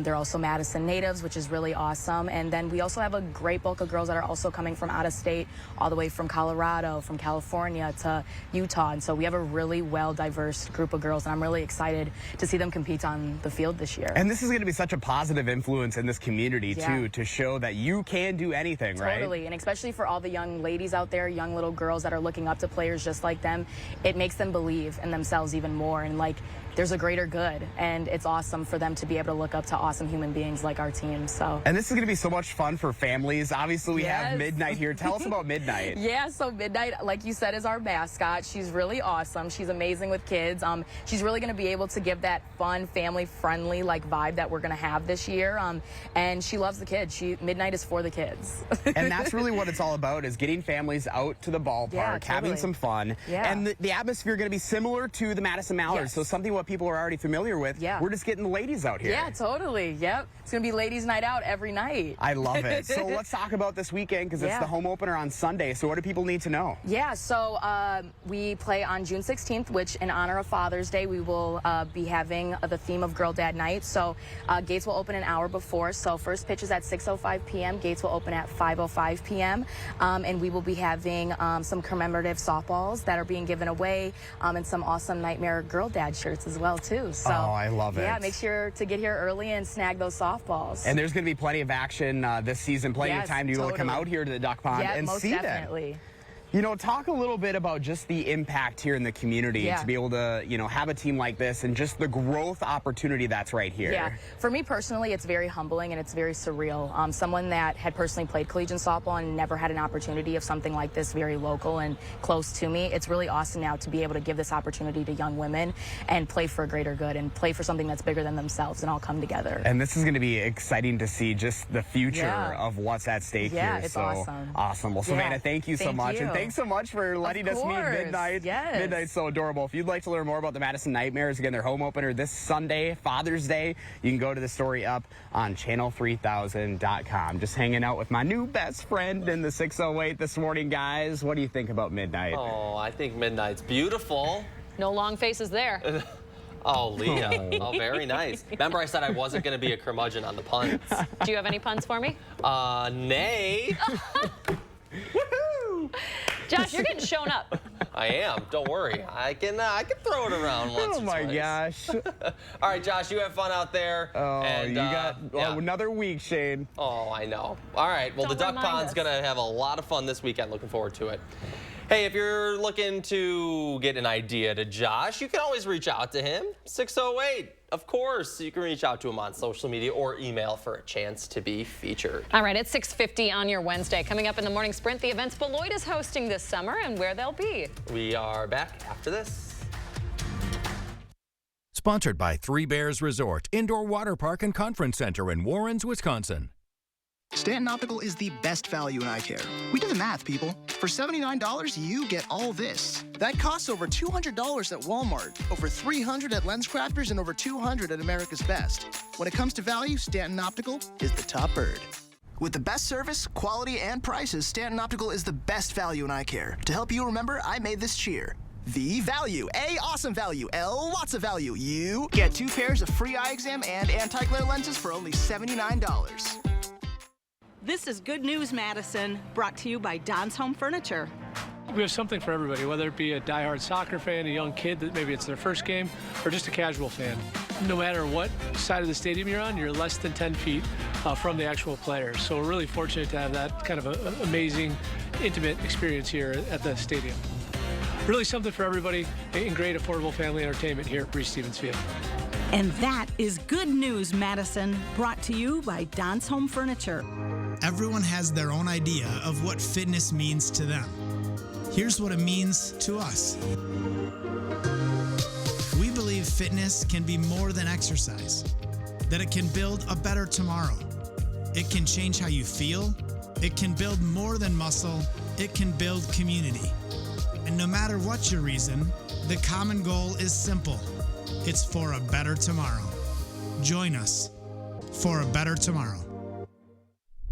They're also Madison natives, which is really awesome. And then we also have a great bulk of girls that are also coming from out of state, all the way from Colorado, from California to Utah. And so we have a really well-diverse group of girls, and I'm really excited to see them compete on the field this year. And this is going to be such a positive influence in this community, too, to show that you can do anything, right? Totally, and especially for all the young ladies out there, young little girls that are looking up to players just like them, it makes them believe in themselves even more. And like, there's a greater good, and it's awesome for them to be able to look up to awesome human beings like our team. So, and this is going to be so much fun for families. Obviously, we have Midnight here. Tell us about Midnight. Yeah, so Midnight, like you said, is our mascot. She's really awesome. She's amazing with kids. She's really going to be able to give that fun, family-friendly like vibe that we're going to have this year. And she loves the kids. Midnight is for the kids. And that's really what it's all about, is getting families out to the ballpark, having some fun. Yeah. And the atmosphere is going to be similar to the Madison Mallards. So something what people are already familiar with. Yeah. We're just getting the ladies out here. Yeah, totally. Yep. It's going to be ladies' night out every night. I love it. So let's talk about this weekend because it's the home opener on Sunday. So what do people need to know? Yeah, so we play on June 16th, which in honor of Father's Day, we will be having the theme of Girl Dad Night. So gates will open an hour before. So first pitch is at 6:05 p.m. Gates will open at 5:05 p.m. And we will be having some commemorative softballs that are being given away and some awesome Nightmare Girl Dad shirts as well, too. So, oh, I love it. Yeah, make sure to get here early and snag those softballs. And there's going to be plenty of action this season, plenty of time to be able to come out here to the Duck Pond and most see definitely. them. You know, talk a little bit about just the impact here in the community to be able to, you know, have a team like this and just the growth opportunity that's right here. Yeah, for me personally, it's very humbling and it's very surreal. Someone that had personally played collegiate softball and never had an opportunity of something like this very local and close to me, it's really awesome now to be able to give this opportunity to young women and play for a greater good and play for something that's bigger than themselves and all come together. And this is going to be exciting to see just the future of what's at stake here. Yeah, it's so awesome. Awesome. Well, Savannah, thank you so much. You. And thanks so much for letting us meet Midnight. Yes. Midnight's so adorable. If you'd like to learn more about the Madison Nightmares, again, their home opener this Sunday, Father's Day, you can go to the story up on channel3000.com. Just hanging out with my new best friend in the 608 this morning, guys. What do you think about Midnight? Oh, I think Midnight's beautiful. No long faces there. Oh, Leah. Oh, very nice. Remember I said I wasn't going to be a curmudgeon on the puns. Do you have any puns for me? Nay. Woohoo! Josh, you're getting shown up. I am. Don't worry. I can throw it around once or twice. Oh, my gosh. All right, Josh, you have fun out there. Oh, and, you got another week, Shane. Oh, I know. All right. Well, the Duck Pond's going to have a lot of fun this weekend. Looking forward to it. Hey, if you're looking to get an idea to Josh, you can always reach out to him. 608. Of course, you can reach out to him on social media or email for a chance to be featured. All right, it's 6:50 on your Wednesday. Coming up in the morning sprint, the events Beloit is hosting this summer and where they'll be. We are back after this. Sponsored by Three Bears Resort, Indoor Water Park and Conference Center in Warrens, Wisconsin. Stanton Optical is the best value in eye care. We do the math, people. For $79, you get all this. That costs over $200 at Walmart, over $300 at LensCrafters, and over $200 at America's Best. When it comes to value, Stanton Optical is the top bird. With the best service, quality, and prices, Stanton Optical is the best value in eye care. To help you remember, I made this cheer. V value, A awesome value, L lots of value. You get 2 pairs of free eye exam and anti-glare lenses for only $79. This is Good News Madison, brought to you by Don's Home Furniture. We have something for everybody, whether it be a diehard soccer fan, a young kid that maybe it's their first game, or just a casual fan. No matter what side of the stadium you're on, you're less than 10 feet from the actual players. So we're really fortunate to have that kind of amazing, intimate experience here at the stadium. Really something for everybody and great affordable family entertainment here at Reese-Stevens Field. And that is Good News Madison, brought to you by Don's Home Furniture. Everyone has their own idea of what fitness means to them. Here's what it means to us. We believe fitness can be more than exercise, that it can build a better tomorrow. It can change how you feel. It can build more than muscle. It can build community. And no matter what your reason, the common goal is simple. It's for a better tomorrow. Join us for a better tomorrow.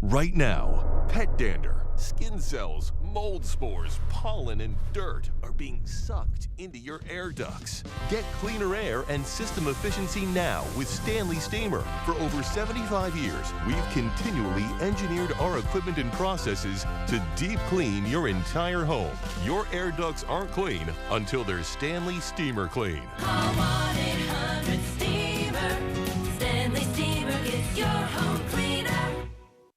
Right now, pet dander, skin cells, mold spores, pollen, and dirt are being sucked into your air ducts. Get cleaner air and system efficiency now with Stanley Steamer. For over 75 years, we've continually engineered our equipment and processes to deep clean your entire home. Your air ducts aren't clean until they're Stanley Steamer clean. Call 1-800-STEAMER. Stanley Steamer gets your home cleaner.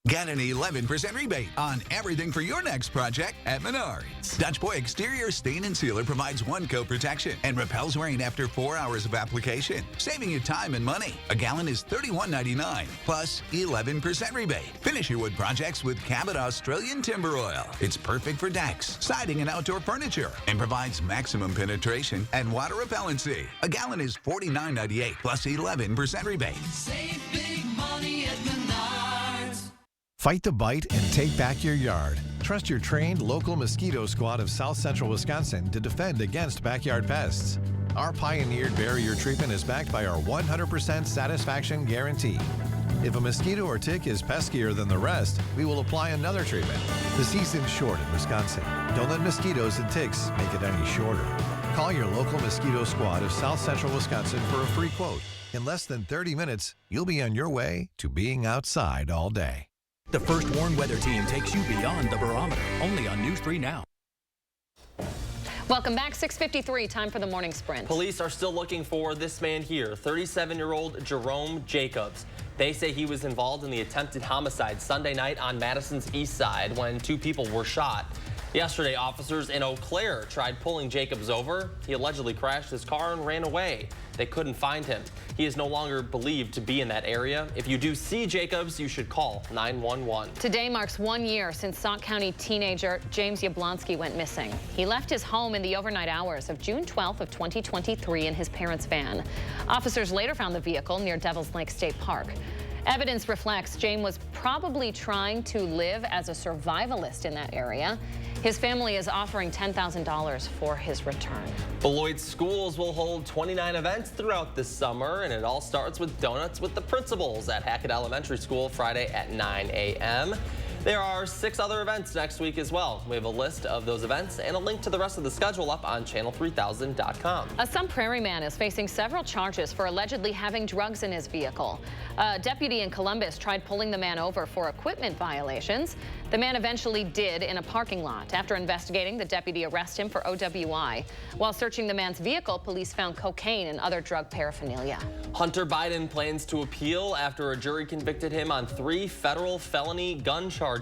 Get an 11% rebate on everything for your next project at Menards. Dutch Boy Exterior Stain and Sealer provides 1-coat protection and repels rain after 4 hours of application, saving you time and money. A gallon is $31.99 plus 11% rebate. Finish your wood projects with Cabot Australian Timber Oil. It's perfect for decks, siding, and outdoor furniture and provides maximum penetration and water repellency. A gallon is $49.98 plus 11% rebate. Save big money at Menards. Fight the bite and take back your yard. Trust your trained local mosquito squad of South Central Wisconsin to defend against backyard pests. Our pioneered barrier treatment is backed by our 100% satisfaction guarantee. If a mosquito or tick is peskier than the rest, we will apply another treatment. The season's short in Wisconsin. Don't let mosquitoes and ticks make it any shorter. Call your local mosquito squad of South Central Wisconsin for a free quote. In less than 30 minutes, you'll be on your way to being outside all day. The First Warn Weather Team takes you beyond the barometer, only on News 3 Now. Welcome back, 6:53, time for the morning sprint. Police are still looking for this man here, 37-year-old Jerome Jacobs. They say he was involved in the attempted homicide Sunday night on Madison's east side when 2 people were shot. Yesterday, officers in Eau Claire tried pulling Jacobs over. He allegedly crashed his car and ran away. They couldn't find him. He is no longer believed to be in that area. If you do see Jacobs, you should call 911. Today marks 1 year since Sauk County teenager James Yablonsky went missing. He left his home in the overnight hours of June 12th of 2023 in his parents' van. Officers later found the vehicle near Devil's Lake State Park. Evidence reflects James was probably trying to live as a survivalist in that area. His family is offering $10,000 for his return. Beloit schools will hold 29 events throughout this summer, and it all starts with donuts with the principals at Hackett Elementary School Friday at 9 a.m. There are 6 other events next week as well. We have a list of those events and a link to the rest of the schedule up on channel3000.com. A Sun Prairie man is facing several charges for allegedly having drugs in his vehicle. A deputy in Columbus tried pulling the man over for equipment violations. The man eventually did in a parking lot. After investigating, the deputy arrested him for OWI. While searching the man's vehicle, police found cocaine and other drug paraphernalia. Hunter Biden plans to appeal after a jury convicted him on 3 federal felony gun charges.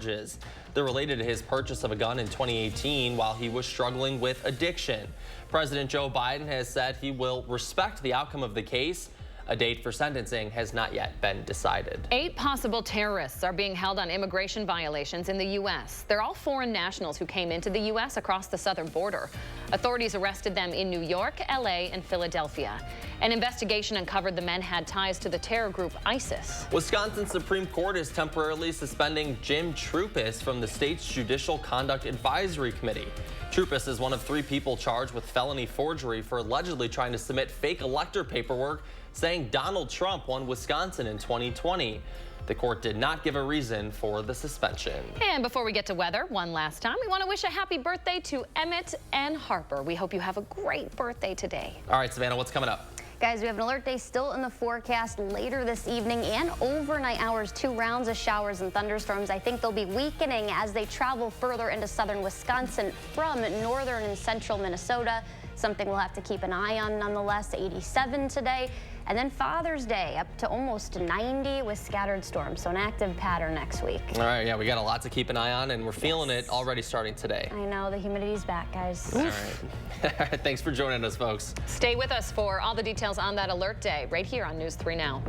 They're related to his purchase of a gun in 2018 while he was struggling with addiction. President Joe Biden has said he will respect the outcome of the case. A date for sentencing has not yet been decided. 8 possible terrorists are being held on immigration violations in the U.S. They're all foreign nationals who came into the U.S. across the southern border. Authorities arrested them in New York, L.A., and Philadelphia. An investigation uncovered the men had ties to the terror group ISIS. Wisconsin Supreme Court is temporarily suspending Jim Troupis from the state's Judicial Conduct Advisory Committee. Troupis is one of 3 people charged with felony forgery for allegedly trying to submit fake elector paperwork saying Donald Trump won Wisconsin in 2020. The court did not give a reason for the suspension. And before we get to weather, one last time, we want to wish a happy birthday to Emmett and Harper. We hope you have a great birthday today. All right, Savannah, what's coming up? Guys, we have an alert day still in the forecast later this evening and overnight hours. 2 rounds of showers and thunderstorms. I think they'll be weakening as they travel further into southern Wisconsin from northern and central Minnesota. Something we'll have to keep an eye on nonetheless. 87 today. And then Father's Day up to almost 90 with scattered storms. So an active pattern next week. All right, yeah, we got a lot to keep an eye on, and we're feeling it already starting today. I know, the humidity's back, guys. All right. Thanks for joining us, folks. Stay with us for all the details on that alert day right here on News 3 Now.